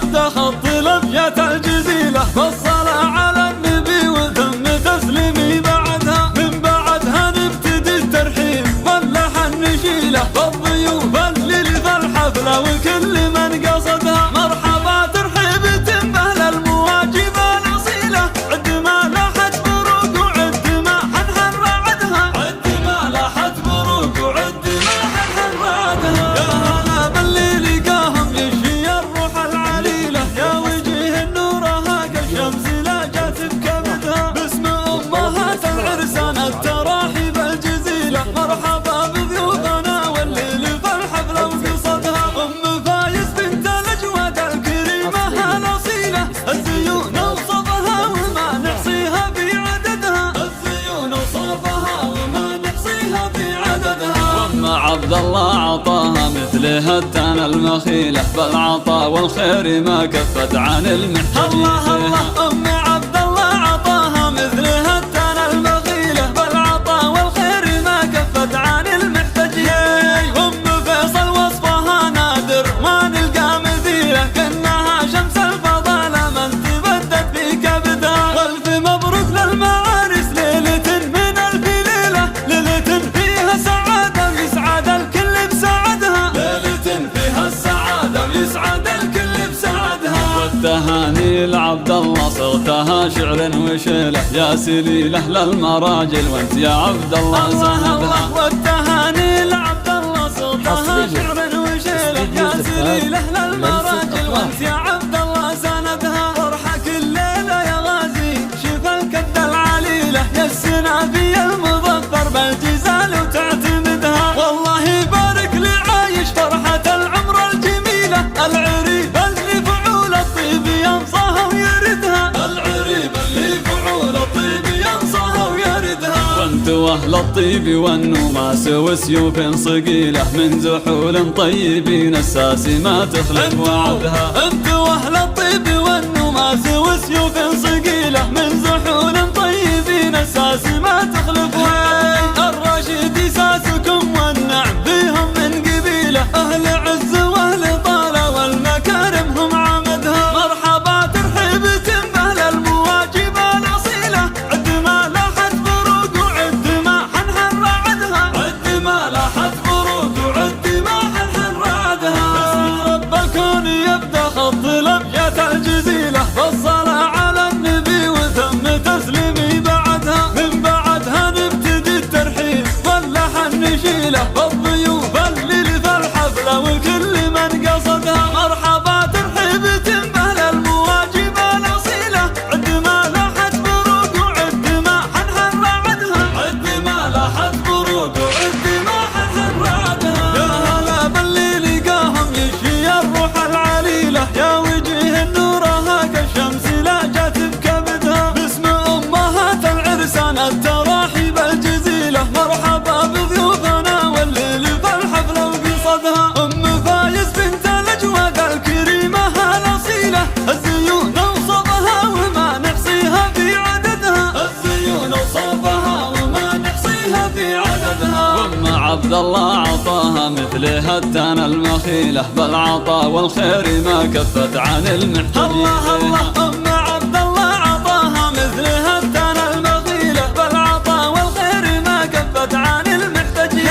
يبدأ خط الأبيات الجزيلة بالصلاة على النبي وثم تسليمي بعدها. من بعدها نبتدي الترحيب واللحن نشيله بالضيوف اللي لذا الحفلة وكل من قصدها. مرحبا ترحيب تنبه للمواجب الأصيلة، عد ما لاحت بروق وعد ما حنحن رعدها، عد ما لاحت بروق وعد ما حنحن رعدها. يا هلا باللي لقاهم يشفي الروح العليلة، يا وجيه النورها كالشمس لا جات بكبدها. باسم أمهات العرسان التراحيب الجزيلة، مرحبا بضيوفنا واللي لذا الحفلة وقصدها. أم فايز بنت الأجواد الكريمة الأصيلة، الزيون وصفها وما نحصيها في عددها، الزيون وصفها وما نحصيها في عددها. وأم عبد الله عطاها مثل هتان المخيلة، بالعطاء والخير ما كفت عن المحتاجين. الله الله أم عبد الله عطاها مثل هتان المخيلة، بالعطاء والخير ما كفت عن المحتاجين. أم فيصل وصفها نادر ما نلقى مثيله، كأنها شمس الفضاء من تبدد في كبدها. والف مبروك للمعارس ليلة من ألف ليلة، ليلة فيها سعادة ويسعد الكل بسعدها، ليلة فيها السعادة ويسعد الكل بسعدها. والتهاني لعبد الله صوتها شعر وشيله، يا سليله للمراجل وانت يا عبد الله سندها. والتهاني لعبد الله صوتها شعر وشيله، يا سليله للمراجل وانت يا عبد الله سندها. فرحة كل ليلة يا غازي شوف الكد العليلة، يا السنابي المظفر بالجزال وتعتمدها. والله يبارك لي عايش فرحة العمر الجميلة، العريب اللي فعول الطيب ينصاها ويردها، العريب اللي فعول الطيب ينصاها ويردها. وانتو اهل الطيب والنوماس وسيوف صقيله، من زحول طيبين الساسي ما تخلف وعدها. انتو اهل الطيب والنوماس وسيوف صقيله، من زحول طيبين الساسي ما تخلف وعدها. الرشيد ساسكم والنعم فيهم من قبيله، اهل عز واهل طاله والمكارم هم عمدها. مرحبا ترحيب تنبه للمواجب الأصيلة، عد ما لاحت بروق وعد ما حنحن رعدها، عد ما لاحت بروق وعد ما حنحن رعدها. باسم رب الكون يبدأ خط الأبيات الجزيلة بالصلاة على النبي وثم تسليمي بعدها. من بعدها نبتدي الترحيب واللحن نشيله بالضيوف اللي لذا الحفلة وكل من قصدها. مرحبا ترحيب تنبه للمواجب الأصيلة، عد ما لاحت بروق وعد ما حنحن رعدها، عد ما لاحت بروق وعد ما حنحن رعدها. يا هلا باللي لقاهم يشفي الروح العليلة، يا وجيه النورها كالشمس لا جات بكبدها. باسم أمهات العرسان التراحيب الجزيلة، مرحبا بضيوفنا واللي لذا الحفلة وقصدها. أم فايز بنت الأجواد الكريمة الأصيلة، الزيون وصفها وما نحصيها في عددها، الزيون وصفها وما نحصيها في عددها. وأم عبد الله عطاها مثل هتان المخيلة، بالعطاء والخير ما كفت عن المحتاجين. الله الله أم عبد الله عطاها مثل هتان المخيلة، بالعطاء والخير ما كفت عن المحتاجين.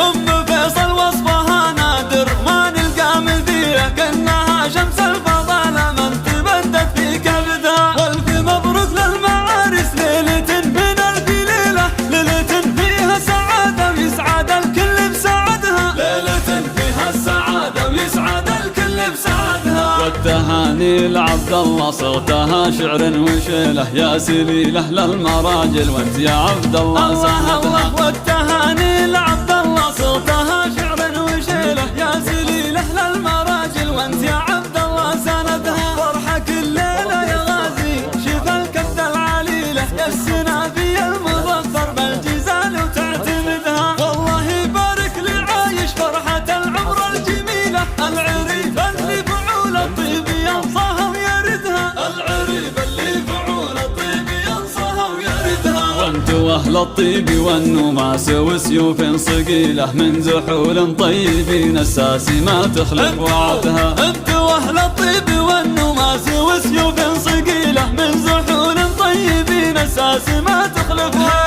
أم فيصل وصفها نادر ما نلقى مثيله، كأنها شمس الفضاء من تبدد في كبدها. والف مبروك للمعارس ليلة من ألف ليلة، ليلة فيها سعادة ويسعد الكل بسعدها، ليلة فيها السعادة ويسعد الكل بسعدها. والتهاني لعبد الله صوتها شعر وشيله، يا سليله للمراجل وانت يا عبد الله سندها. والتهاني لعبد الله صوتها شعر وشيله، يا سليله للمراجل وانت يا عبد الله سندها. فرحة كل ليلة يا غازي شوف الكبد العليلة، يا السنابي المظفر بالجزال وتعتمدها. والله يبارك لي عايش فرحة العمر الجميلة، العريب اللي فعول الطيب ينصاها ويردها، العريب اللي فعول الطيب ينصاها ويردها. وانتو اهل الطيب والنوماس وسيوف صقيله، من زحول طيبين الساسي ما تخلف وعدها. انتو اهل الطيب صقيلة من زحول طيبين، اساس ما تخلفها